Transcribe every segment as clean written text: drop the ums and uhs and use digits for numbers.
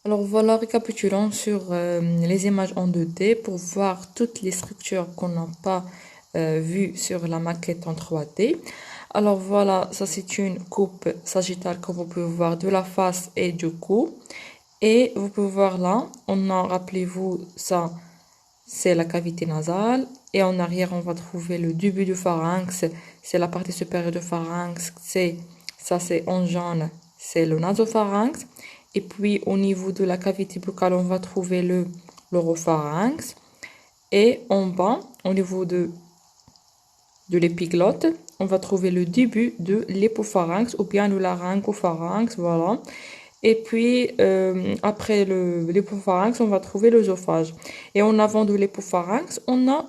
Alors voilà, récapitulons sur les images en 2D pour voir toutes les structures qu'on n'a pas vues sur la maquette en 3D. Alors voilà, ça c'est une coupe sagittale que vous pouvez voir de la face et du cou. Et vous pouvez voir là, on a, rappelez-vous, ça c'est la cavité nasale. Et en arrière, on va trouver le début du pharynx, c'est la partie supérieure du pharynx, ça c'est en jaune, c'est le nasopharynx. Et puis au niveau de la cavité buccale, on va trouver l'oropharynx. Et en bas, au niveau de l'épiglotte, on va trouver le début de l'hypopharynx ou bien le laryngopharynx, voilà. Et puis après l'hypopharynx, on va trouver l'œsophage. Et en avant de l'hypopharynx, on a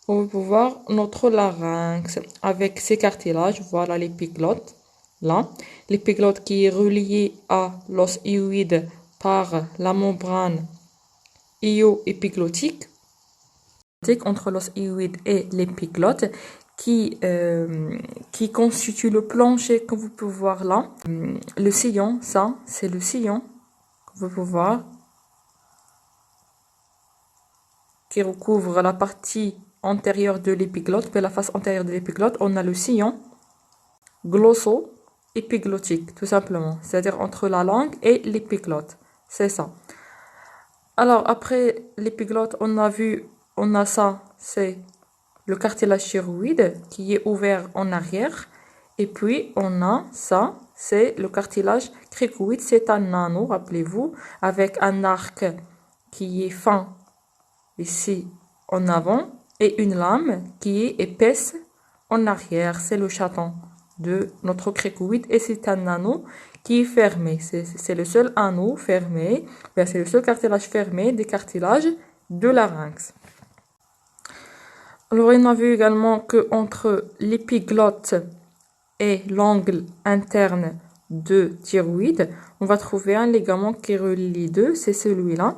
on va voir notre larynx avec ses cartilages, voilà l'épiglotte. Là, l'épiglotte qui est reliée à l'os hyoïde par la membrane hyo-épiglottique entre l'os hyoïde et l'épiglotte qui constitue le plancher que vous pouvez voir là. Le sillon, ça, c'est le sillon que vous pouvez voir qui recouvre la partie antérieure de l'épiglotte, la face antérieure de l'épiglotte. On a le sillon glosso-épiglottique, tout simplement, c'est-à-dire entre la langue et l'épiglotte, c'est ça. Alors après l'épiglotte, on a ça, c'est le cartilage thyroïde qui est ouvert en arrière. Et puis on a ça, c'est le cartilage cricoïde, c'est un anneau, rappelez-vous, avec un arc qui est fin ici en avant et une lame qui est épaisse en arrière, c'est le chaton de notre cricoïde et c'est un anneau qui est fermé, c'est le seul anneau fermé, c'est le seul cartilage fermé des cartilages de larynx. Alors on a vu également que entre l'épiglotte et l'angle interne de thyroïde, on va trouver un ligament qui relie les deux, c'est celui-là.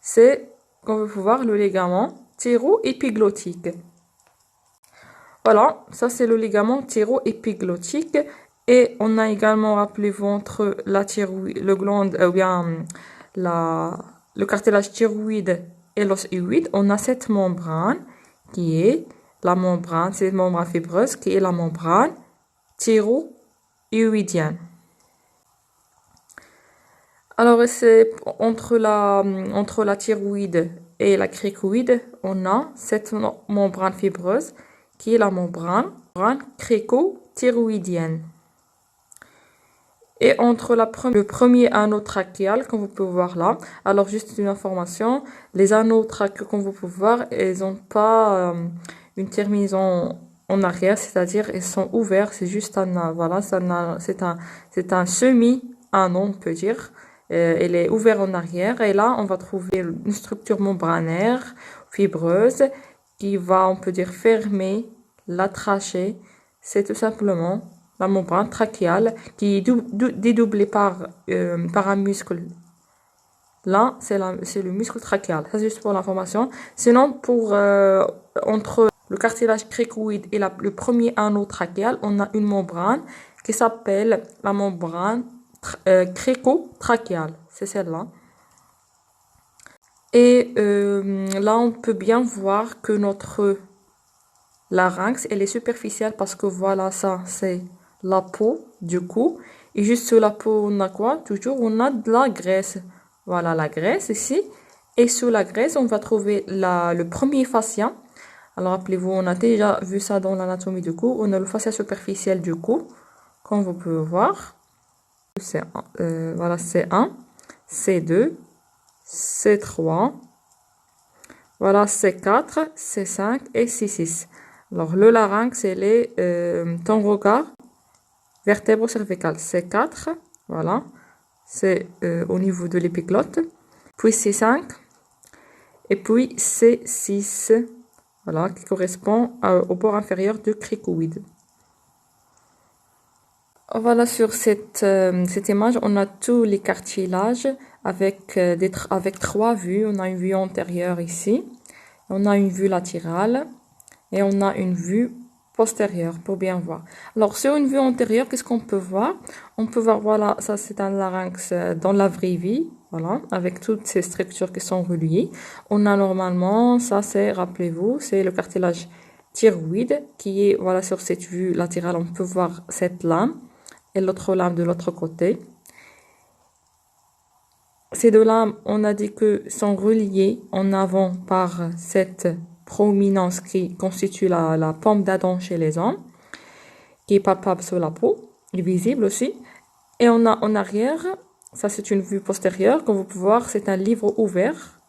C'est, comme vous pouvez voir, le ligament thyro-épiglottique. Voilà, ça c'est le ligament thyro-épiglottique. Et on a également, rappelez-vous, entre la thyroïde, le cartilage thyroïde et l'os hyoïde, on a cette membrane qui est la membrane, c'est une membrane fibreuse qui est la membrane thyro-hyoïdienne. Alors, c'est entre la thyroïde et la cricoïde, on a cette membrane fibreuse qui est la membrane crico-thyroïdienne. Et entre le premier anneau trachéal, comme vous pouvez voir là, alors juste une information, les anneaux trachéaux, comme vous pouvez voir, ils n'ont pas une terminaison en arrière, c'est-à-dire ils sont ouverts, c'est juste voilà, c'est un semi-anneau, on peut dire. Il est ouvert en arrière et là, on va trouver une structure membranaire, fibreuse, qui va, on peut dire, fermer la trachée. C'est tout simplement la membrane trachéale qui est dédoublée par un muscle. Là, c'est le muscle trachéal. Ça, c'est juste pour l'information. Sinon, entre le cartilage cricoïde et le premier anneau trachéal, on a une membrane qui s'appelle la membrane crico-trachéale. C'est celle-là. Et là, on peut bien voir que notre larynx, elle est superficielle parce que voilà, ça, c'est la peau du cou. Et juste sous la peau, on a quoi? Toujours, on a de la graisse. Voilà, la graisse ici. Et sous la graisse, on va trouver le premier fascia. Alors, rappelez-vous, on a déjà vu ça dans l'anatomie du cou. On a le fascia superficiel du cou, comme vous pouvez voir. Voilà, C1, C2, C3. Voilà, C4, C5 et C6. Alors, le larynx, c'est ton regard vertébro-cervical. C4, voilà, c'est au niveau de l'épiglotte. Puis C5, et puis C6, voilà, qui correspond au bord inférieur du cricoïde. Voilà, sur cette image, on a tous les cartilages avec 3 vues. On a une vue antérieure ici, on a une vue latérale et on a une vue postérieure pour bien voir. Alors, sur une vue antérieure, qu'est-ce qu'on peut voir? On peut voir, voilà, ça c'est un larynx dans la vraie vie, voilà, avec toutes ces structures qui sont reliées. On a normalement, ça c'est, rappelez-vous, c'est le cartilage thyroïde qui est, voilà, sur cette vue latérale, on peut voir cette lame et l'autre lame de l'autre côté. Ces deux lames, on a dit que sont reliées en avant par cette proéminence qui constitue la pomme d'Adam chez les hommes, qui est palpable sur la peau, et visible aussi. Et on a en arrière, ça c'est une vue postérieure, comme vous pouvez voir, c'est un livre ouvert.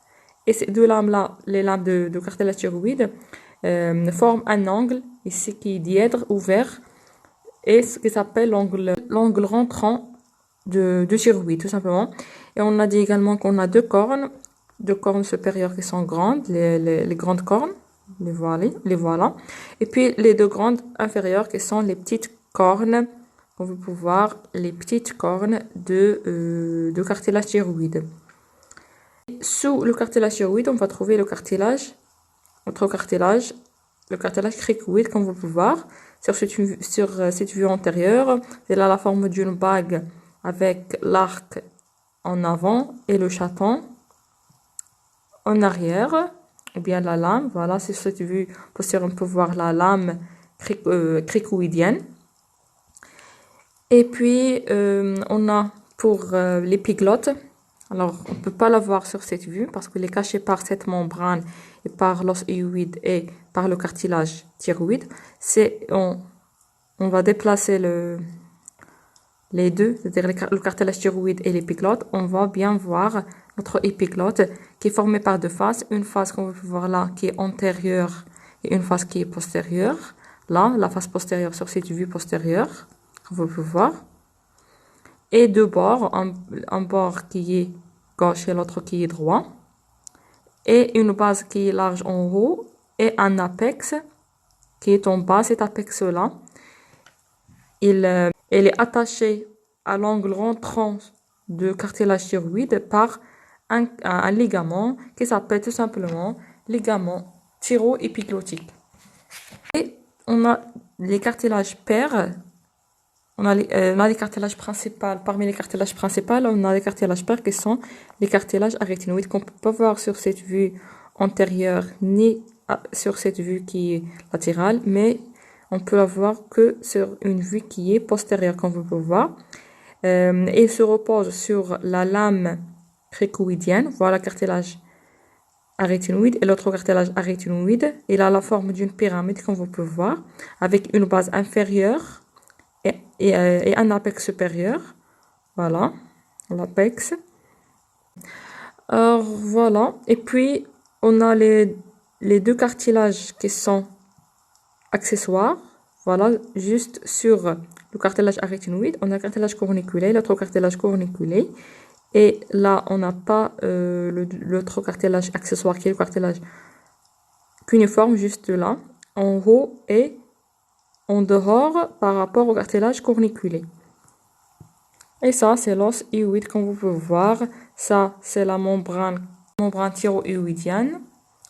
Et ces deux lames-là, les lames de cartilage thyroïde, forment un angle, ici qui est dièdre, ouvert, et ce qui s'appelle l'angle rentrant de thyroïde, tout simplement. Et on a dit également qu'on a deux cornes supérieures qui sont grandes, les grandes cornes, les voilà. Et puis les deux grandes inférieures qui sont les petites cornes, comme vous pouvez voir, les petites cornes de cartilage thyroïde. Sous le cartilage thyroïde, on va trouver le cartilage, autre cartilage, le cartilage cricoïde, comme vous pouvez voir. Sur cette vue antérieure, il a la forme d'une bague avec l'arc en avant et le chaton en arrière, ou bien la lame. Voilà, c'est cette vue postérieure, on peut voir la lame cricoïdienne. Et puis, on a pour l'épiglotte. Alors, on ne peut pas la voir sur cette vue parce qu'elle est cachée par cette membrane et par l'os hyoïde et par le cartilage thyroïde. On va déplacer les deux, c'est-à-dire le cartilage thyroïde et l'épiglotte. On va bien voir notre épiglotte qui est formée par deux faces. Une face, comme vous pouvez voir là, qui est antérieure et une face qui est postérieure. Là, la face postérieure sur cette vue postérieure, comme vous pouvez voir. Et deux bords, un bord qui est gauche et l'autre qui est droit. Et une base qui est large en haut et un apex qui est en bas. Cet apex-là, il est attaché à l'angle rentrant de cartilage thyroïde par un ligament qui s'appelle tout simplement ligament thyroépiglotique. Et on a les cartilages pairs. On a les cartilages principaux. Parmi les cartilages principaux, on a les cartilages pairs qui sont les cartilages arytenoïdes qu'on ne peut pas voir sur cette vue antérieure ni sur cette vue qui est latérale, mais on peut la voir que sur une vue qui est postérieure, comme vous pouvez voir. Et il se repose sur la lame cricoïdienne. Voilà le cartilage arytenoïde et l'autre cartilage arytenoïde. Il a la forme d'une pyramide, comme vous pouvez voir, avec une base inférieure et un apex supérieur. Voilà, l'apex. Alors, voilà. Et puis, on a les deux cartilages qui sont accessoires. Voilà, juste sur le cartilage arytenoïde, on a le cartilage corniculé, l'autre cartilage corniculé. Et là, on n'a pas l'autre cartilage accessoire qui est le cartilage cuniforme, juste là, en haut et en dehors par rapport au cartilage corniculé. Et ça, c'est l'os hyoïde, comme vous pouvez voir. Ça, c'est la membrane thyroïdienne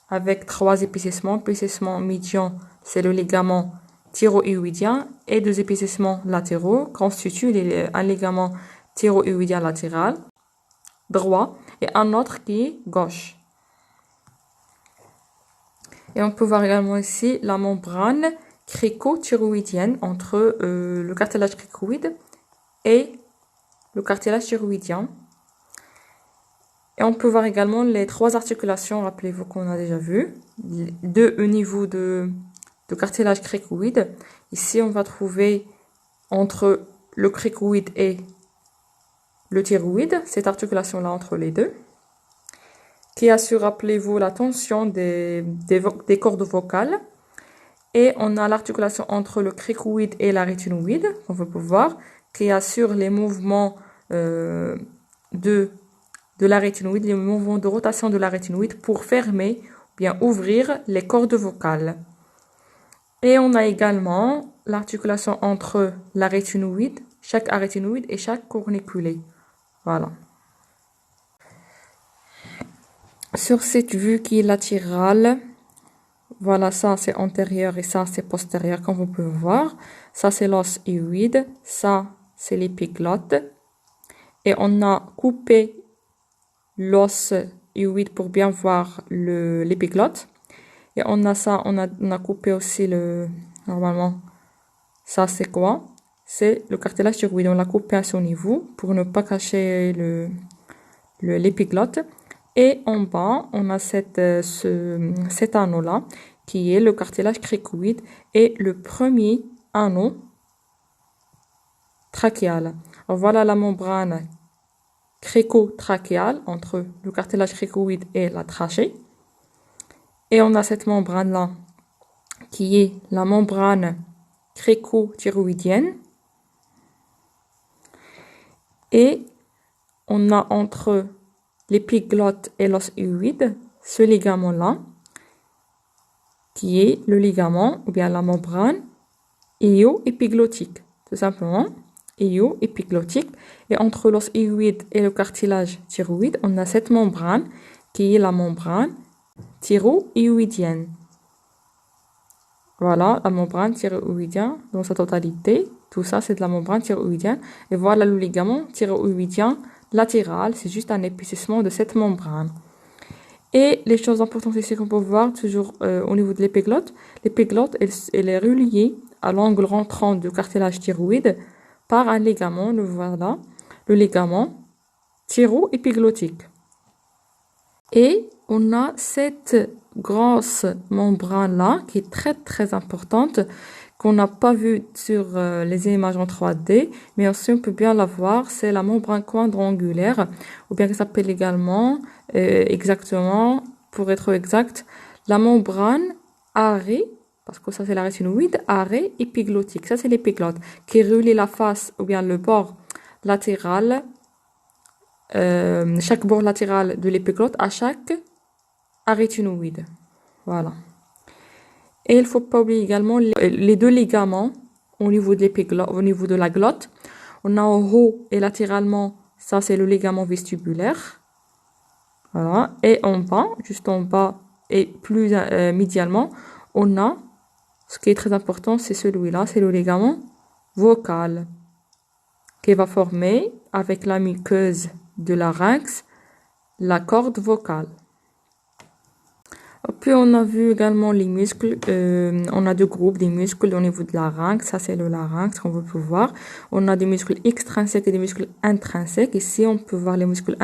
avec trois épaississements. Épaississement médian, c'est le ligament thyroïdien et deux épaississements latéraux constituent un ligament thyroïdien latéral droit et un autre qui est gauche. Et on peut voir également ici la membrane cricothyroïdienne entre le cartilage cricoïde et le cartilage thyroïdien. Et on peut voir également les trois articulations, rappelez-vous qu'on a déjà vu. Deux au niveau de cartilage cricoïde. Ici, on va trouver entre le cricoïde et le thyroïde, cette articulation-là entre les deux, qui assure, rappelez-vous, la tension des cordes vocales. Et on a l'articulation entre le cricoïde et la rétinoïde, on peut voir, qui assure les mouvements de la rétinoïde, les mouvements de rotation de la rétinoïde pour fermer ou bien ouvrir les cordes vocales. Et on a également l'articulation entre la rétinoïde, chaque arytenoïde et chaque corniculé. Voilà. Sur cette vue qui est latérale, voilà, ça c'est antérieur et ça c'est postérieur, comme vous pouvez voir. Ça c'est l'os hyoïde, ça c'est l'épiglotte. Et on a coupé l'os hyoïde pour bien voir l'épiglotte. Et on a ça, on a coupé aussi normalement, ça c'est quoi? C'est le cartilage thyroïde. On l'a coupé à son niveau pour ne pas cacher l'épiglotte. Et en bas, on a cet anneau-là, qui est le cartilage cricoïde et le premier anneau trachéal. Alors voilà la membrane crico-trachéale entre le cartilage cricoïde et la trachée. Et on a cette membrane-là, qui est la membrane crico-thyroïdienne. Et on a entre l'épiglotte et l'os hyoïde ce ligament-là, qui est le ligament, ou bien la membrane hyo-épiglottique, tout simplement, hyo-épiglottique. Et entre l'os hyoïde et le cartilage thyroïde, on a cette membrane, qui est la membrane thyro-hyoïdienne. Voilà, la membrane thyroïdienne dans sa totalité. Tout ça, c'est de la membrane thyroïdienne. Et voilà le ligament thyroïdien latéral. C'est juste un épaississement de cette membrane. Et les choses importantes ici qu'on peut voir, toujours au niveau de l'épiglotte. L'épiglotte, elle est reliée à l'angle rentrant du cartilage thyroïde par un ligament, le voilà, le ligament thyro-épiglottique. Et on a cette grosse membrane-là, qui est très très importante, qu'on n'a pas vue sur les images en 3D, mais aussi on peut bien la voir, c'est la membrane quadrangulaire, ou bien qu'elle s'appelle également, exactement, pour être exact, la membrane arrêt, parce que ça c'est la rétinoïde, arrêt épiglottique, ça c'est l'épiglotte, qui relie la face, ou bien le bord latéral, chaque bord latéral de l'épiglotte à chaque arytinoïde. Voilà. Et il ne faut pas oublier également les deux ligaments au niveau de l'épiglotte, au niveau de la glotte. On a en haut et latéralement, ça c'est le ligament vestibulaire. Voilà. Et en bas, juste en bas et plus médialement, on a, ce qui est très important, c'est celui-là, c'est le ligament vocal, qui va former avec la muqueuse de larynx la corde vocale. Puis on a vu également les muscles, on a deux groupes des muscles au niveau de la larynx, ça c'est le larynx qu'on peut voir. On a des muscles extrinsèques et des muscles intrinsèques. Ici on peut voir les muscles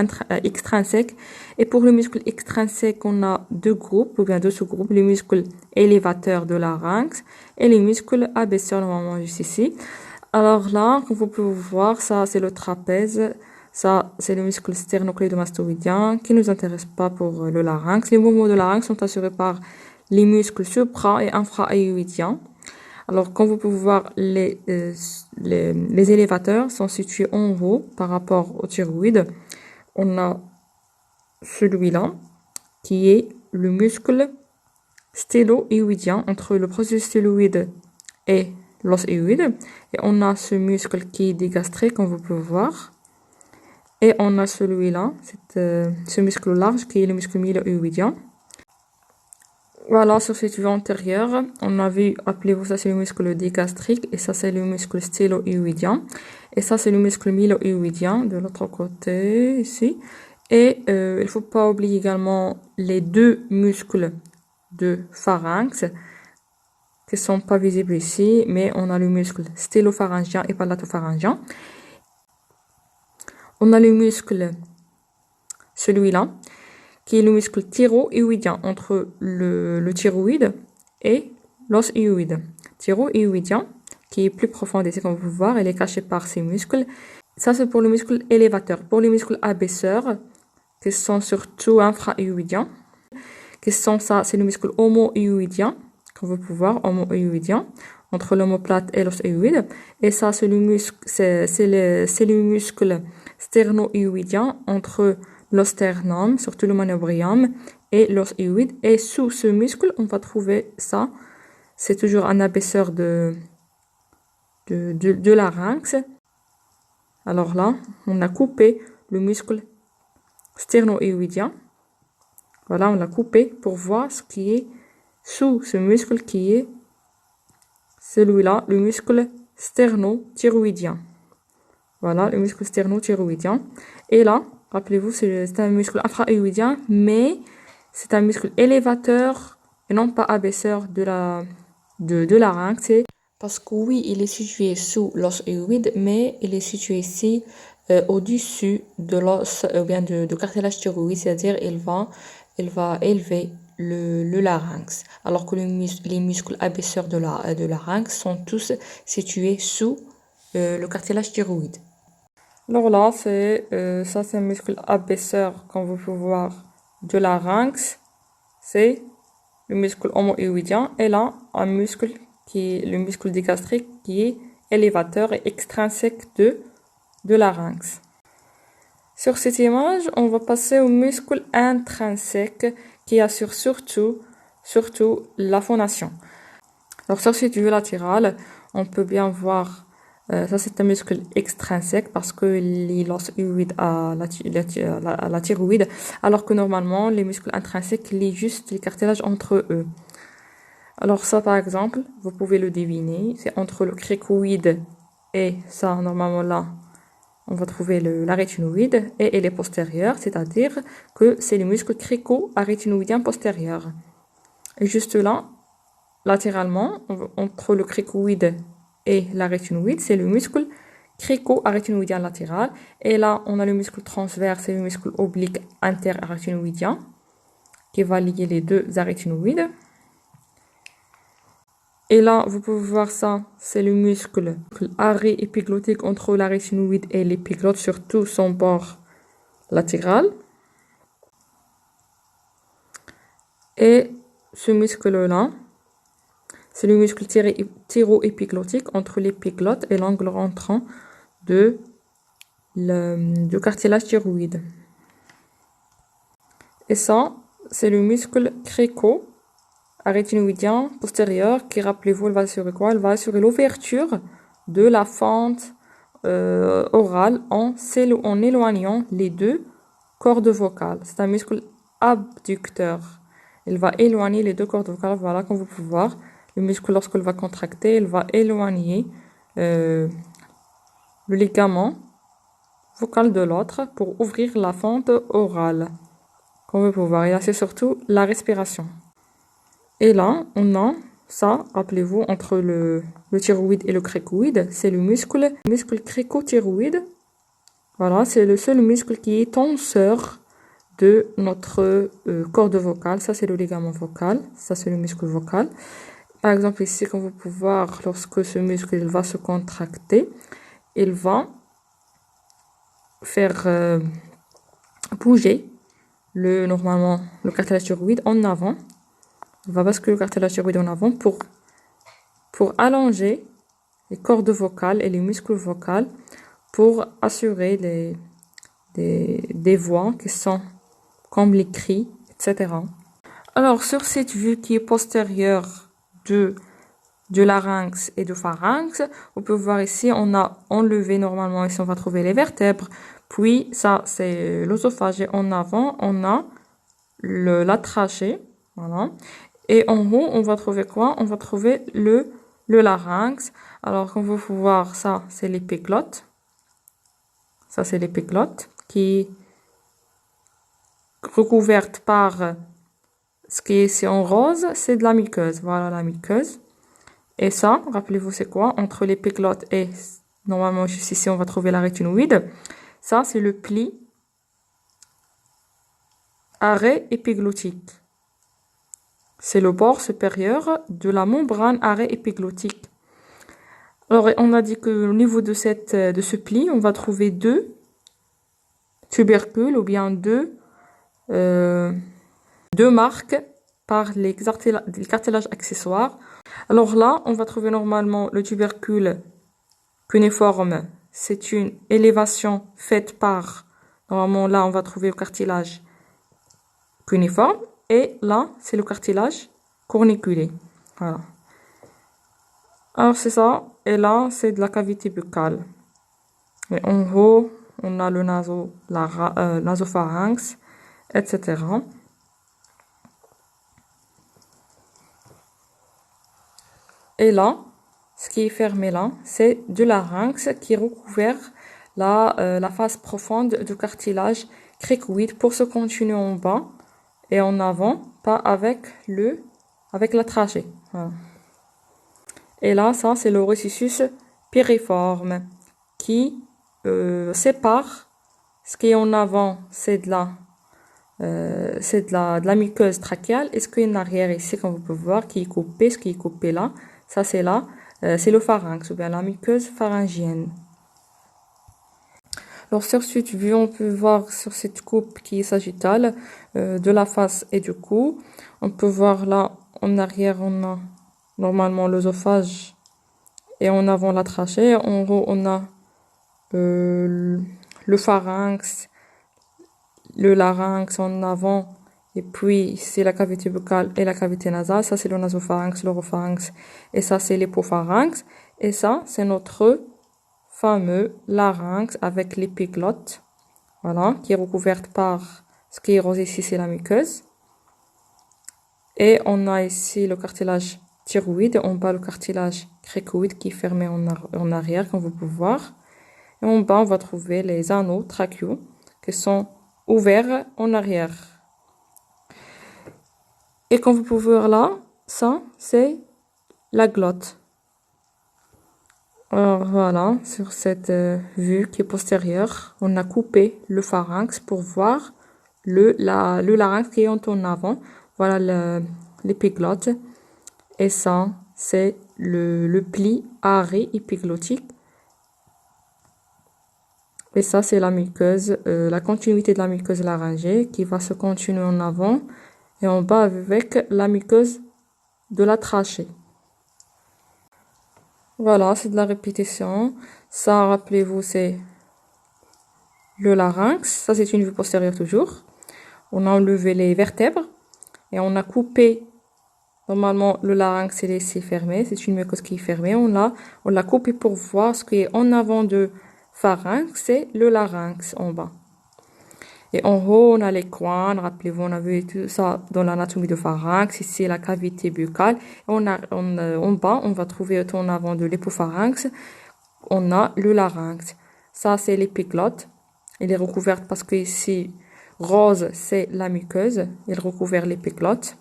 extrinsèques. Et pour le muscle extrinsèque, on a deux groupes, ou bien deux sous-groupes, les muscles élévateurs de larynx et les muscles abaisseurs, normalement juste ici. Alors là, comme vous pouvez voir, ça c'est le trapèze. Ça, c'est le muscle sternocléidomastoïdien qui ne nous intéresse pas pour le larynx. Les mouvements de larynx sont assurés par les muscles supra- et infra-hyoïdiens. Alors, comme vous pouvez voir, les élévateurs sont situés en haut par rapport au thyroïde. On a celui-là qui est le muscle stélo-hyoïdien entre le processus stéloïde et l'os hyoïde. Et on a ce muscle qui est digastré, comme vous pouvez voir. Et on a celui-là, ce muscle large qui est le muscle mylo-hyoïdien. Voilà, sur cette vue antérieure, on a vu, appelez-vous ça c'est le muscle digastrique et ça c'est le muscle stélo-hyoïdien. Et ça c'est le muscle mylo-hyoïdien de l'autre côté, ici. Et il ne faut pas oublier également les deux muscles de pharynx qui ne sont pas visibles ici, mais on a le muscle stélopharyngien et palatopharyngien. On a le muscle, celui-là, qui est le muscle thyro-hyoïdien entre le thyroïde et l'os hyoïde. Thyro-hyoïdien, qui est plus profond ici, comme vous pouvez voir, elle est cachée par ces muscles. Ça, c'est pour le muscle élévateur. Pour les muscles abaisseurs, qui sont surtout infra-hyoïdiens, qui sont ça, c'est le muscle homo-hyoïdien, comme vous pouvez voir, homo-hyoïdien, entre l'omoplate et l'os hyoïde. Et ça, c'est le muscle, c'est le muscle sterno-hyoïdien entre l'osternum, surtout le manubrium, et l'os hyoïde. Et sous ce muscle, on va trouver ça. C'est toujours un abaisseur de larynx. Alors là, on a coupé le muscle sterno-hyoïdien. Voilà, on l'a coupé pour voir ce qui est sous ce muscle qui est celui-là, le muscle sterno-thyroïdien. Voilà, le muscle sternothyroïdien. Et là, rappelez-vous, c'est un muscle infra-hyoïdien, mais c'est un muscle élévateur et non pas abaisseur de larynx. Parce que oui, il est situé sous l'os hyoïde, mais il est situé ici au-dessus de l'os, bien de cartilage thyroïde, c'est-à-dire il va élever le larynx. Alors que les muscles abaisseurs de larynx sont tous situés sous le cartilage thyroïde. Alors là, ça c'est un muscle abaisseur, comme vous pouvez voir, de larynx. C'est le muscle homohyoïdien. Et là, un muscle qui est le muscle digastrique qui est élévateur et extrinsèque de larynx. Sur cette image, on va passer au muscle intrinsèque qui assure surtout la phonation. Alors sur cette vue latérale, on peut bien voir, ça c'est un muscle extrinsèque parce que il lance hyoïde à la thyroïde, alors que normalement les muscles intrinsèques lient juste les cartilages entre eux. Alors ça par exemple, vous pouvez le deviner, c'est entre le cricoïde et ça normalement là, on va trouver la rétinoïde et elle est postérieure, c'est-à-dire que c'est le muscle crico-arétinoïdien postérieur. Et juste là, latéralement, entre le cricoïde et la rétinoïde, c'est le muscle crico-arétinoïdien latéral. Et là, on a le muscle transverse et le muscle oblique interarétinoïdien qui va lier les deux arétinoïdes. Et là, vous pouvez voir ça, c'est le muscle arrêt épiglottique entre la rétinoïde et l'épiglotte, surtout son bord latéral. Et ce muscle-là, c'est le muscle thyroépiglottique entre l'épiglotte et l'angle rentrant du cartilage thyroïde. Et ça, c'est le muscle crico-arétinoïdien postérieur qui, rappelez-vous, elle va assurer quoi? Elle va assurer l'ouverture de la fente orale en éloignant les deux cordes vocales. C'est un muscle abducteur. Il va éloigner les deux cordes vocales. Voilà, comme vous pouvez voir. Le muscle, lorsqu'il va contracter, il va éloigner le ligament vocal de l'autre pour ouvrir la fente orale. Comme vous pouvez voir, et là, c'est surtout la respiration. Et là, on a ça, rappelez-vous, entre le thyroïde et le cricoïde, c'est le muscle cricothyroïde. Voilà, c'est le seul muscle qui est tenseur de notre corde vocale. Ça, c'est le ligament vocal. Ça, c'est le muscle vocal. Par exemple, ici, comme vous pouvez voir, lorsque ce muscle il va se contracter, il va faire bouger normalement le cartilage thyroïde en avant. Il va basculer le cartilage thyroïde en avant pour allonger les cordes vocales et les muscles vocaux pour assurer des voix qui sont comme les cris, etc. Alors, sur cette vue qui est postérieure de larynx et du pharynx, vous pouvez voir ici, on a enlevé normalement, ici on va trouver les vertèbres, puis ça c'est l'œsophage et en avant on a la trachée, voilà. Et en haut on va trouver quoi? On va trouver le larynx. Alors comme vous pouvez voir, ça c'est l'épiglotte, ça c'est l'épiglotte qui est recouverte par ce qui est ici en rose, c'est de la muqueuse, voilà la muqueuse. Et ça, rappelez-vous, c'est quoi? Entre l'épiglotte et, normalement, juste ici, on va trouver la rétinoïde. Ça, c'est le pli arrêt épiglottique. C'est le bord supérieur de la membrane arrêt épiglottique. Alors, on a dit qu'au niveau de ce pli, on va trouver deux tubercules ou bien deux marques par les cartilages accessoires. Alors là, on va trouver normalement le tubercule cuniforme. C'est une élévation faite par, normalement là, on va trouver le cartilage cuniforme. Et là, c'est le cartilage corniculé. Voilà. Alors c'est ça. Et là, c'est de la cavité buccale. Et en haut, on a le nasopharynx, etc. Et là, ce qui est fermé là, c'est du larynx qui est recouvert la face profonde du cartilage cricoïde pour se continuer en bas et en avant, pas avec la trachée. Voilà. Et là, ça, c'est le récessus piriforme qui sépare ce qui est en avant, c'est de la muqueuse trachéale, et ce qui est en arrière ici, comme vous pouvez voir, qui est coupé, ce qui est coupé là, ça c'est là, c'est le pharynx, ou bien la muqueuse pharyngienne. Alors sur cette vue, on peut voir sur cette coupe qui est sagittale, de la face et du cou. On peut voir là, en arrière, on a normalement l'œsophage, et en avant la trachée. En haut, on a le pharynx, le larynx en avant, et puis c'est la cavité buccale et la cavité nasale. Ça c'est le nasopharynx, l'oropharynx, et ça c'est l'hypopharynx. Et ça c'est notre fameux larynx avec l'épiglotte, voilà, qui est recouverte par ce qui est rose ici, c'est la muqueuse. Et on a ici le cartilage thyroïde, et en bas le cartilage cricoïde qui est fermé en arrière, comme vous pouvez voir. Et en bas, on va trouver les anneaux trachéaux qui sont ouverts en arrière. Et comme vous pouvez voir là, ça, c'est la glotte. Alors voilà, sur cette vue qui est postérieure, on a coupé le pharynx pour voir le larynx qui est en avant. Voilà l'épiglotte. Et ça, c'est le pli arré-épiglottique. Et ça, c'est la muqueuse, la continuité de la muqueuse laryngée qui va se continuer en avant et en bas avec la muqueuse de la trachée. Voilà, c'est de la répétition. Ça, rappelez-vous, c'est le larynx. Ça, c'est une vue postérieure toujours. On a enlevé les vertèbres et on a coupé. Normalement, le larynx est laissé fermé. C'est une muqueuse qui est fermée. On l'a coupé pour voir ce qui est en avant de pharynx, c'est le larynx en bas. Et en haut, on a les coins. Rappelez-vous, on a vu tout ça dans l'anatomie de pharynx. Ici, la cavité buccale. En bas, on va trouver en avant de l'hypopharynx. On a le larynx. Ça, c'est l'épiglotte. Elle est recouverte parce que ici, rose, c'est la muqueuse. Elle recouvre l'épiglotte.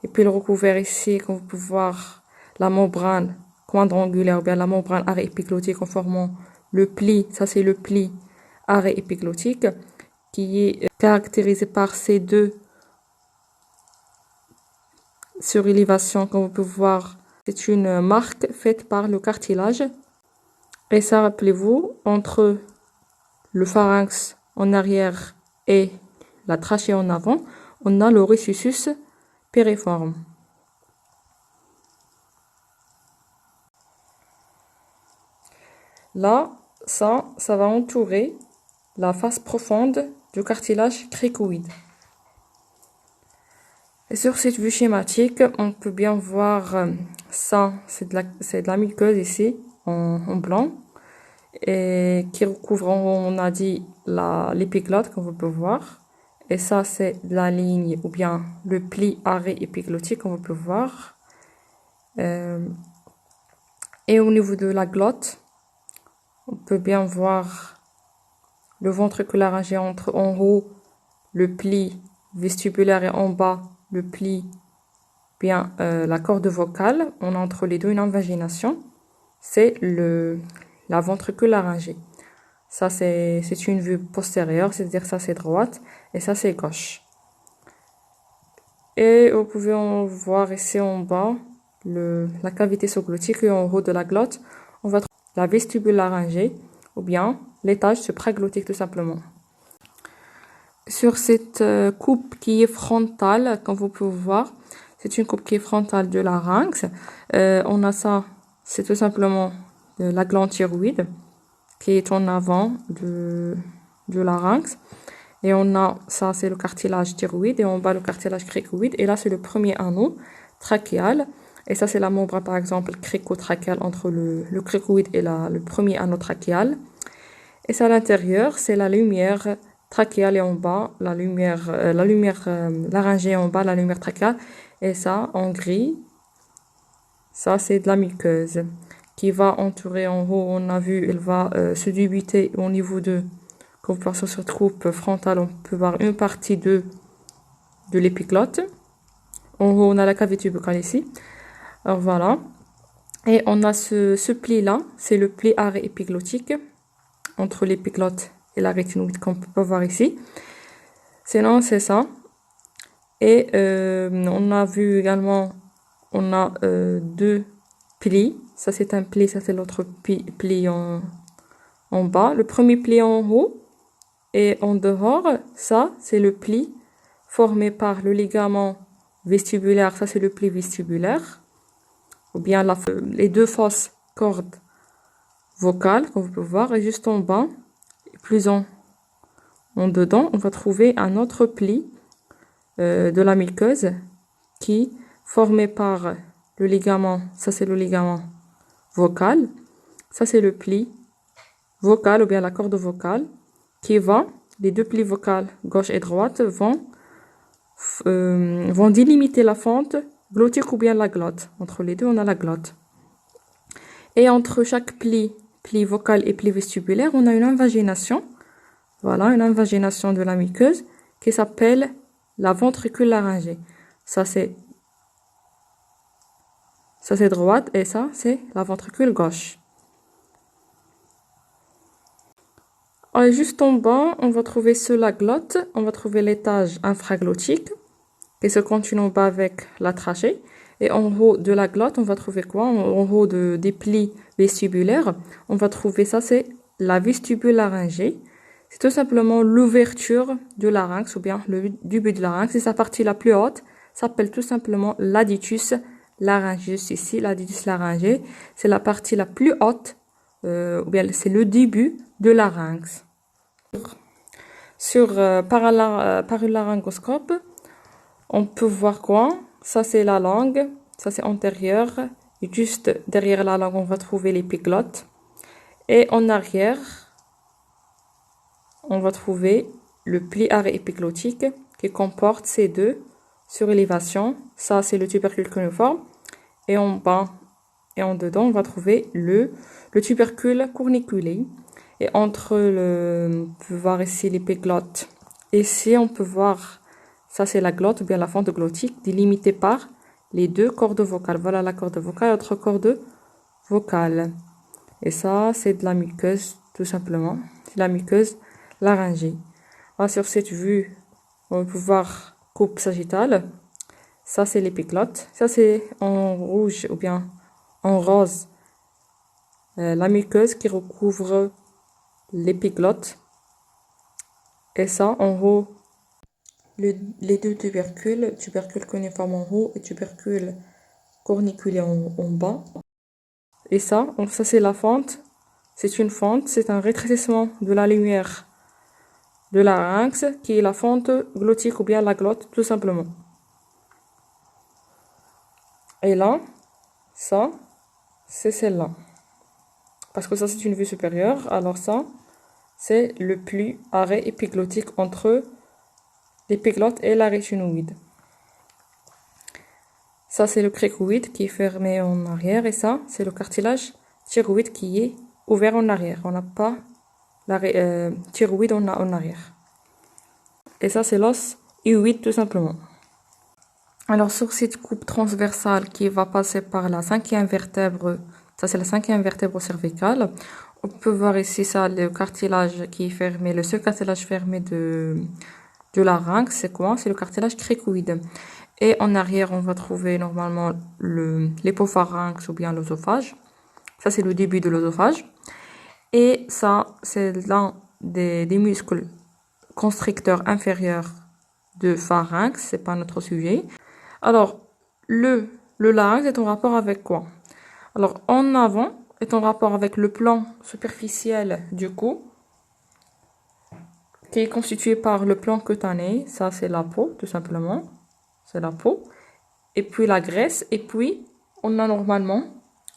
Et puis, le recouvert ici, comme vous pouvez voir, la membrane quadrangulaire, ou bien la membrane arrêt-épiglottique en formant le pli. Ça, c'est le pli arrêt-épiglottique qui est caractérisé par ces deux surélévations, comme vous pouvez voir. C'est une marque faite par le cartilage. Et ça, rappelez-vous, entre le pharynx en arrière et la trachée en avant, on a le récessus piriforme. Là, ça va entourer la face profonde du cartilage cricoïde. Et sur cette vue schématique, on peut bien voir ça, c'est de la muqueuse ici, en blanc, et qui recouvre, on a dit, l'épiglotte, comme vous pouvez voir. Et ça, c'est la ligne, ou bien le pli arrêt-épiglottique, comme vous pouvez voir. Et au niveau de la glotte, on peut bien voir le ventricule laryngé entre en haut, le pli vestibulaire et en bas, le pli, bien la corde vocale. On a entre les deux une invagination. C'est la ventricule laryngée. Ça, c'est une vue postérieure, c'est-à-dire ça, c'est droite et ça, c'est gauche. Et vous pouvez en voir ici en bas la cavité sous-glottique et en haut de la glotte, on va trouver la vestibule laryngée ou bien l'étage supraglottique tout simplement. Sur cette coupe qui est frontale, comme vous pouvez voir, c'est une coupe qui est frontale de larynx. On a ça, c'est tout simplement la glande thyroïde qui est en avant du larynx. Et on a ça, c'est le cartilage thyroïde et en bas le cartilage cricoïde. Et là, c'est le premier anneau trachéal. Et ça, c'est la membrane, par exemple, cricotrachéale entre le cricoïde et le premier anneau trachéal. Et ça, à l'intérieur, c'est la lumière trachéale et en bas, la lumière laryngée en bas, la lumière trachéale. Et ça, en gris, ça, c'est de la muqueuse qui va entourer en haut, on a vu, elle va se débuter au niveau de, quand vous passez sur cette coupe frontale, on peut voir une partie de l'épiglotte. En haut, on a la cavité buccale ici. Alors voilà. Et on a ce pli-là, c'est le pli arrêt épiglottique entre l'épiglotte et la rétinoïde qu'on peut pas voir ici. Sinon, c'est ça. Et on a vu également, on a deux plis. Ça, c'est un pli, ça, c'est l'autre pli en bas. Le premier pli en haut et en dehors, ça, c'est le pli formé par le ligament vestibulaire. Ça, c'est le pli vestibulaire. Ou bien les deux fausses cordes vocales, comme vous pouvez voir. Et juste en bas, et plus en dedans, on va trouver un autre pli de la muqueuse qui formé par le ligament, ça c'est le ligament vocal, ça c'est le pli vocal ou bien la corde vocale qui va, les deux plis vocales gauche et droite vont délimiter la fente glottique ou bien la glotte. Entre les deux on a la glotte. Et entre chaque pli vocal et pli vestibulaire, on a une invagination. Voilà, une invagination de la muqueuse qui s'appelle la ventricule laryngée. Ça c'est droite et ça c'est la ventricule gauche. Et juste en bas, on va trouver la glotte, on va trouver l'étage infraglottique qui se continue en bas avec la trachée. Et en haut de la glotte, on va trouver quoi? En haut des plis vestibulaires, on va trouver ça, c'est la vestibule laryngée. C'est tout simplement l'ouverture du larynx ou bien le début du larynx. C'est sa partie la plus haute, s'appelle tout simplement l'aditus laryngé. Ici, l'aditus laryngé, c'est la partie la plus haute, ou bien c'est le début de larynx. Par un laryngoscope, on peut voir quoi? Ça c'est la langue, ça c'est antérieur. Et juste derrière la langue, on va trouver l'épiglotte. Et en arrière, on va trouver le pli arrêt épiglottique qui comporte ces deux surélévations. Ça c'est le tubercule cuniforme. Et en bas et en dedans, on va trouver le tubercule corniculé. Et entre on peut voir ici l'épiglotte. Ici, on peut voir, ça c'est la glotte ou bien la fente glottique délimitée par les deux cordes vocales. Voilà la corde vocale, l'autre corde vocale. Et ça, c'est de la muqueuse, tout simplement. C'est la muqueuse laryngée. Alors, sur cette vue, on peut voir coupe sagittale. Ça, c'est l'épiglotte. Ça, c'est en rouge ou bien en rose. La muqueuse qui recouvre l'épiglotte. Et ça, en haut, les deux tubercules cuniforme en haut et tubercule corniculé en bas. Et ça c'est la fente. C'est une fente, c'est un rétrécissement de la lumière de la larynx qui est la fente glottique ou bien la glotte, tout simplement. Et là, ça, c'est celle-là. Parce que ça, c'est une vue supérieure. Alors ça, c'est le pli arrêt épiglottique entre l'épiglotte et la rétinoïde. Ça, c'est le cricoïde qui est fermé en arrière. Et ça, c'est le cartilage thyroïde qui est ouvert en arrière. On n'a pas la thyroïde en arrière. Et ça, c'est l'os hyoïde, tout simplement. Alors, sur cette coupe transversale qui va passer par la cinquième vertèbre, ça, c'est la cinquième vertèbre cervicale. On peut voir ici, ça, le cartilage qui est fermé, le seul cartilage fermé de larynx, c'est quoi? C'est le cartilage cricoïde. Et en arrière, on va trouver normalement l'hypopharynx ou bien l'œsophage. Ça, c'est le début de l'œsophage. Et ça, c'est l'un des muscles constricteurs inférieurs de pharynx. C'est pas notre sujet. Alors, le larynx est en rapport avec quoi? Alors, en avant est en rapport avec le plan superficiel du cou, qui est constitué par le plan cutané. Ça, c'est la peau, tout simplement. C'est la peau. Et puis la graisse. Et puis, on a normalement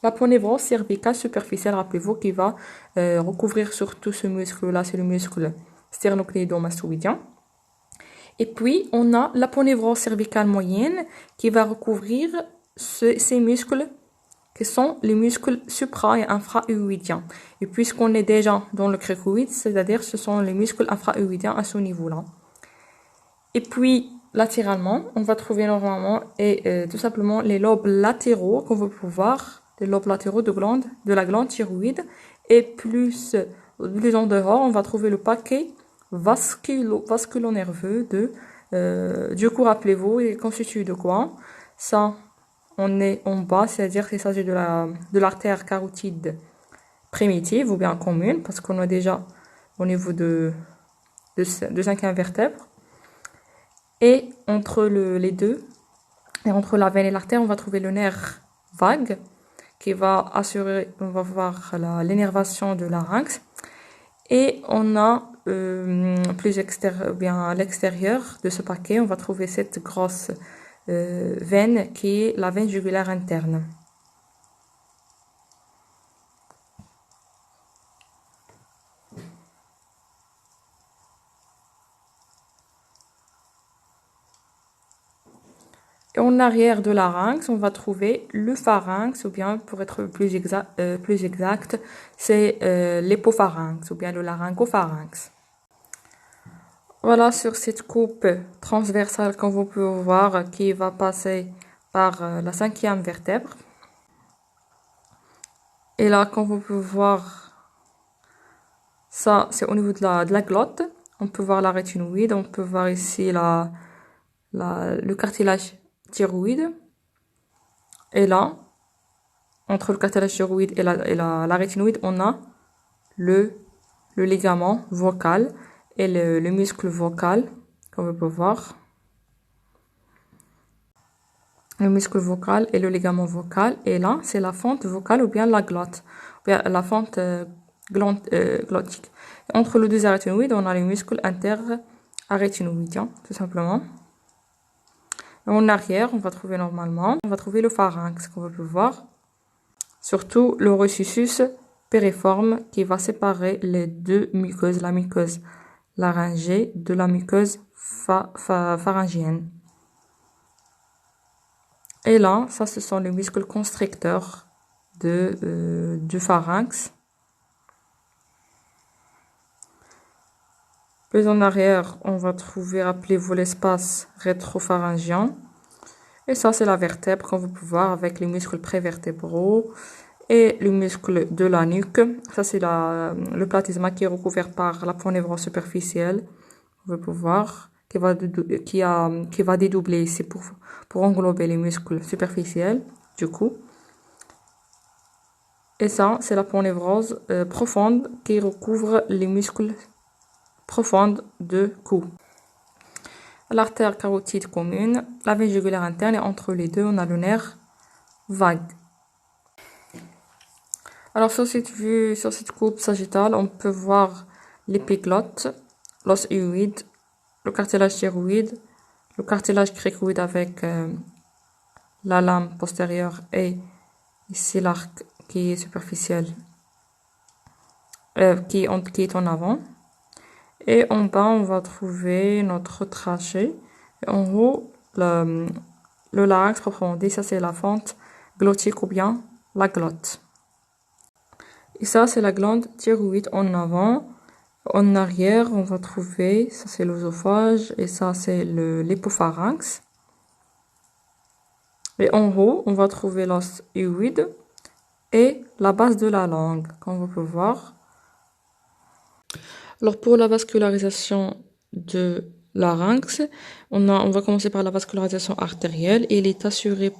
l'aponévrose cervicale superficielle, rappelez-vous, qui va recouvrir sur tout ce muscle-là. C'est le muscle sternocléido-mastoïdien. Et puis, on a l'aponévrose cervicale moyenne qui va recouvrir ces muscles qui sont les muscles supra- et infra-hyoïdiens. Et puisqu'on est déjà dans le cricoïde, c'est-à-dire ce sont les muscles infra-hyoïdiens à ce niveau-là. Et puis, latéralement, on va trouver normalement tout simplement les lobes latéraux qu'on va pouvoir, les lobes latéraux de la glande thyroïde. Et plus en dehors, on va trouver le paquet vasculo-nerveux du coup, rappelez-vous, il est constitué de quoi? Ça, on est en bas, c'est-à-dire qu'il s'agit de l'artère carotide primitive ou bien commune, parce qu'on est déjà au niveau de 5e vertèbre. Et entre les deux, et entre la veine et l'artère, on va trouver le nerf vague qui va assurer, on va voir l'énervation de larynx. Et on a bien à l'extérieur de ce paquet, on va trouver cette grosse veine qui est la veine jugulaire interne. Et en arrière de larynx, on va trouver le pharynx, ou bien pour être plus exact, c'est l'hypopharynx, ou bien le laryngopharynx. Voilà, sur cette coupe transversale qu'on vous pouvez voir, qui va passer par la 5e vertèbre. Et là, comme vous pouvez voir, ça, c'est au niveau de la glotte. On peut voir la rétinoïde, on peut voir ici le cartilage thyroïde. Et là, entre le cartilage thyroïde et la rétinoïde, on a le ligament vocal et le muscle vocal, comme vous pouvez voir. Le muscle vocal et le ligament vocal. Et là, c'est la fente vocale ou bien la glotte, ou bien la fente glottique. Entre les deux arytenoïdes, on a les muscles inter-arytenoïdiens, tout simplement. En arrière, on va trouver le pharynx, comme vous pouvez voir. Surtout le ressuscitus périforme qui va séparer les deux muqueuses, la muqueuse laryngée de la muqueuse pharyngienne. Et là, ça, ce sont les muscles constricteurs du pharynx. Plus en arrière, on va trouver, rappelez-vous, l'espace rétropharyngien. Et ça, c'est la vertèbre qu'on vous pouvez voir avec les muscles prévertébraux et les muscles de la nuque. Ça, c'est le platysma qui est recouvert par la ponévrose superficielle. Vous pouvez voir qui va dédoubler ici pour englober les muscles superficiels du cou. Et ça, c'est la ponévrose profonde qui recouvre les muscles profonds de cou. L'artère carotide commune, la veine jugulaire interne et entre les deux, on a le nerf vague. Alors sur cette coupe sagittale, on peut voir l'épiglotte, l'os hyoïde, le cartilage thyroïde, le cartilage cricoïde avec la lame postérieure et ici l'arc qui est superficiel, qui est en avant. Et en bas, on va trouver notre trachée. Et en haut, le larynx proprement dit, ça c'est la fente glottique ou bien la glotte. Et ça, c'est la glande thyroïde en avant. En arrière, on va trouver, ça c'est l'œsophage et ça c'est l'hypopharynx. Et en haut, on va trouver l'os hyoïde et la base de la langue, comme vous pouvez voir. Alors pour la vascularisation de larynx, on va commencer par la vascularisation artérielle. Il est assuré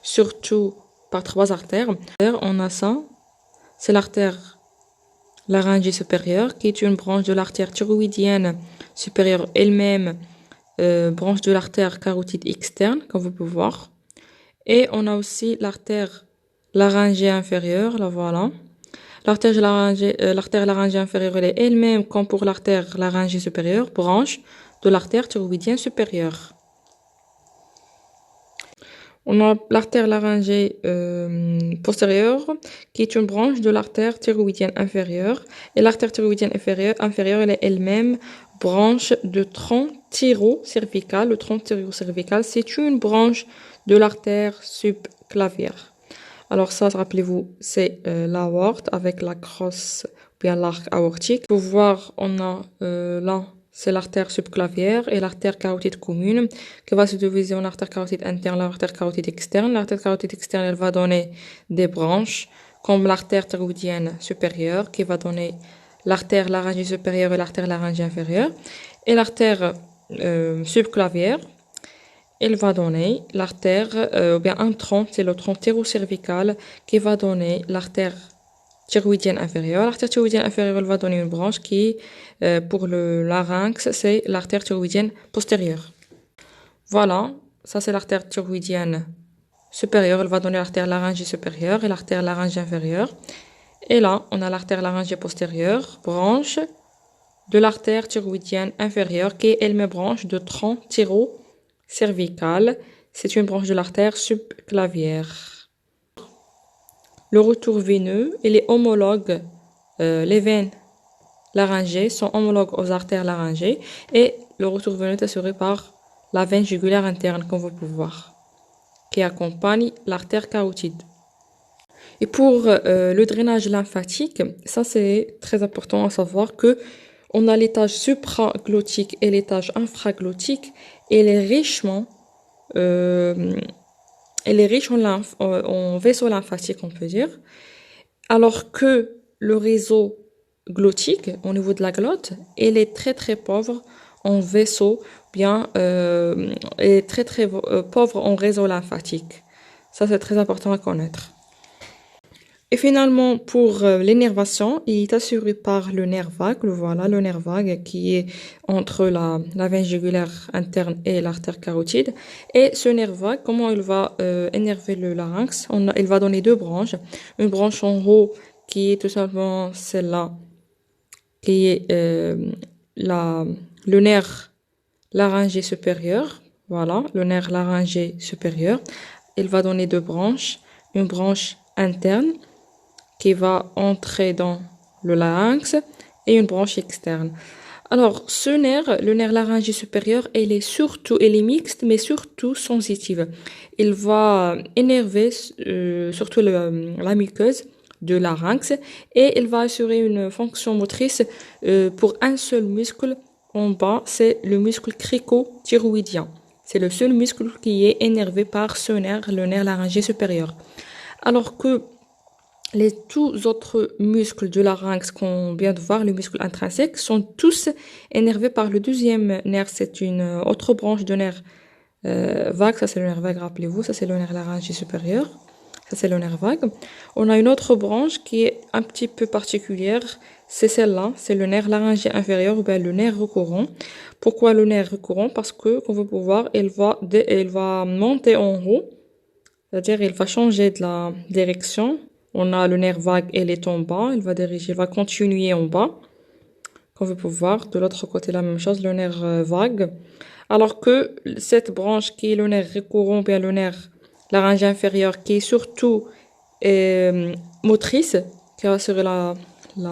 surtout par 3 artères. On a ça, c'est l'artère laryngée supérieure, qui est une branche de l'artère thyroïdienne supérieure elle-même, branche de l'artère carotide externe, comme vous pouvez voir. Et on a aussi l'artère laryngée inférieure, la voilà. L'artère laryngée inférieure, elle est elle-même, comme pour l'artère laryngée supérieure, branche de l'artère thyroïdienne supérieure. On a l'artère laryngée postérieure, qui est une branche de l'artère thyroïdienne inférieure. Et l'artère thyroïdienne inférieure, elle est elle-même branche de tronc thyrocervical. Le tronc thyrocervical, c'est une branche de l'artère subclavière. Alors ça, rappelez-vous, c'est l'aorte avec la crosse, ou bien l'arc aortique. Pour voir, on a là, c'est l'artère subclavière et l'artère carotide commune qui va se diviser en artère carotide interne et l'artère carotide externe. L'artère carotide externe, elle va donner des branches, comme l'artère thyroïdienne supérieure qui va donner l'artère laryngée supérieure et l'artère laryngée inférieure. Et l'artère subclavière, elle va donner l'artère, ou bien un tronc, c'est le tronc thyrocervical qui va donner l'artère thyroïdienne inférieure. L'artère thyroïdienne inférieure, elle va donner une branche qui, pour le larynx, c'est l'artère thyroïdienne postérieure. Voilà, ça c'est l'artère thyroïdienne supérieure, elle va donner l'artère laryngée supérieure et l'artère laryngée inférieure. Et là, on a l'artère laryngée postérieure, branche de l'artère thyroïdienne inférieure qui est elle-même branche de tronc thyrocervical. C'est une branche de l'artère subclavière. Le retour veineux, il est homologue. Les veines laryngées sont homologues aux artères laryngées et le retour veineux est assuré par la veine jugulaire interne, comme vous pouvez voir, qui accompagne l'artère carotide. Et pour le drainage lymphatique, ça c'est très important à savoir que on a l'étage supraglottique et l'étage infraglottique et elle est richement elle est riche en vaisseaux lymphatiques, on peut dire, alors que le réseau glottique, au niveau de la glotte, elle est très très pauvre en vaisseaux, bien, est très très pauvre en réseau lymphatique. Ça, c'est très important à connaître. Et finalement, pour l'énervation, il est assuré par le nerf vague, voilà, le nerf vague qui est entre la veine jugulaire interne et l'artère carotide. Et ce nerf vague, comment il va énerver le larynx? Il va donner deux branches. Une branche en haut qui est tout simplement celle-là, qui est le nerf laryngé supérieur. Voilà, le nerf laryngé supérieur. Il va donner deux branches. Une branche interne qui va entrer dans le larynx et une branche externe. Alors, ce nerf, le nerf laryngé supérieur, elle est mixte, mais surtout sensitive. Il va énerver surtout la muqueuse de larynx et il va assurer une fonction motrice pour un seul muscle en bas, c'est le muscle cricothyroïdien. C'est le seul muscle qui est énervé par ce nerf, le nerf laryngé supérieur. Alors que les tous autres muscles du larynx qu'on vient de voir, les muscles intrinsèques, sont tous énervés par le deuxième nerf. C'est une autre branche de nerf vague. Ça, c'est le nerf vague, rappelez-vous. Ça, c'est le nerf laryngé supérieur. Ça, c'est le nerf vague. On a une autre branche qui est un petit peu particulière. C'est celle-là. C'est le nerf laryngé inférieur ou bien le nerf récurrent. Pourquoi le nerf récurrent? Parce que, comme vous pouvez voir, il va monter en haut. C'est-à-dire, il va changer de la direction. On a le nerf vague, elle est en bas, il va continuer en bas. Comme vous pouvez voir, de l'autre côté, la même chose, le nerf vague. Alors que cette branche qui est le nerf récurrent, bien le nerf laryngé inférieur, qui est surtout motrice, qui assure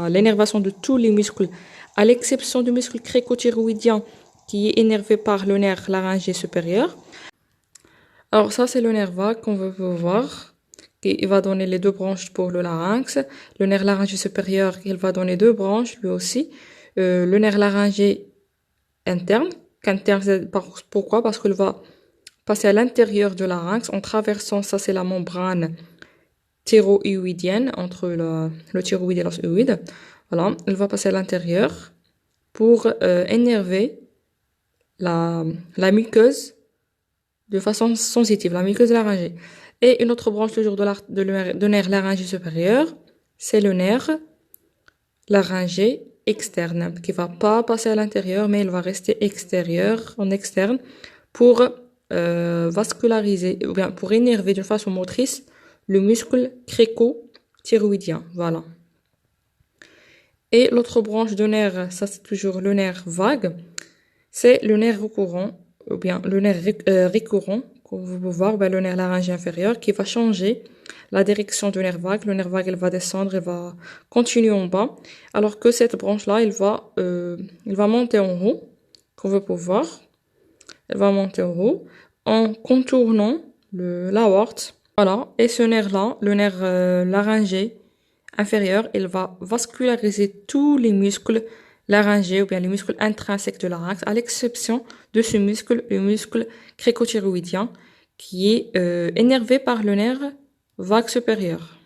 l'énervation de tous les muscles, à l'exception du muscle cricothyroïdien, qui est énervé par le nerf laryngé supérieur. Alors ça, c'est le nerf vague, comme vous pouvez voir. Il va donner les deux branches pour le larynx. Le nerf laryngé supérieur, il va donner deux branches, lui aussi. Le nerf laryngé interne. Pourquoi? Parce qu'il va passer à l'intérieur du larynx en traversant, ça c'est la membrane thyroïdienne, entre le thyroïde et l'os-hyoïde. Voilà, il va passer à l'intérieur pour énerver la muqueuse de façon sensitive, la muqueuse laryngée. Et une autre branche toujours de nerf laryngé supérieur, c'est le nerf laryngé externe, qui va pas passer à l'intérieur, mais il va rester en externe, pour vasculariser, ou bien pour énerver d'une façon motrice le muscle cricothyroïdien. Voilà. Et l'autre branche de nerf, ça c'est toujours le nerf vague, c'est le nerf récurrent, ou bien le nerf récurrent, vous pouvez voir, le nerf laryngé inférieur qui va changer la direction du nerf vague. Le nerf vague, il va descendre, il va continuer en bas. Alors que cette branche-là, il va monter en haut, comme vous pouvez voir. Elle va monter en haut en contournant l'aorte Voilà, et ce nerf-là, le nerf laryngé inférieur, il va vasculariser tous les muscles laryngés ou bien les muscles intrinsèques de larynx, à l'exception de ce muscle, le muscle cricothyroïdien, qui est énervé par le nerf vague supérieur.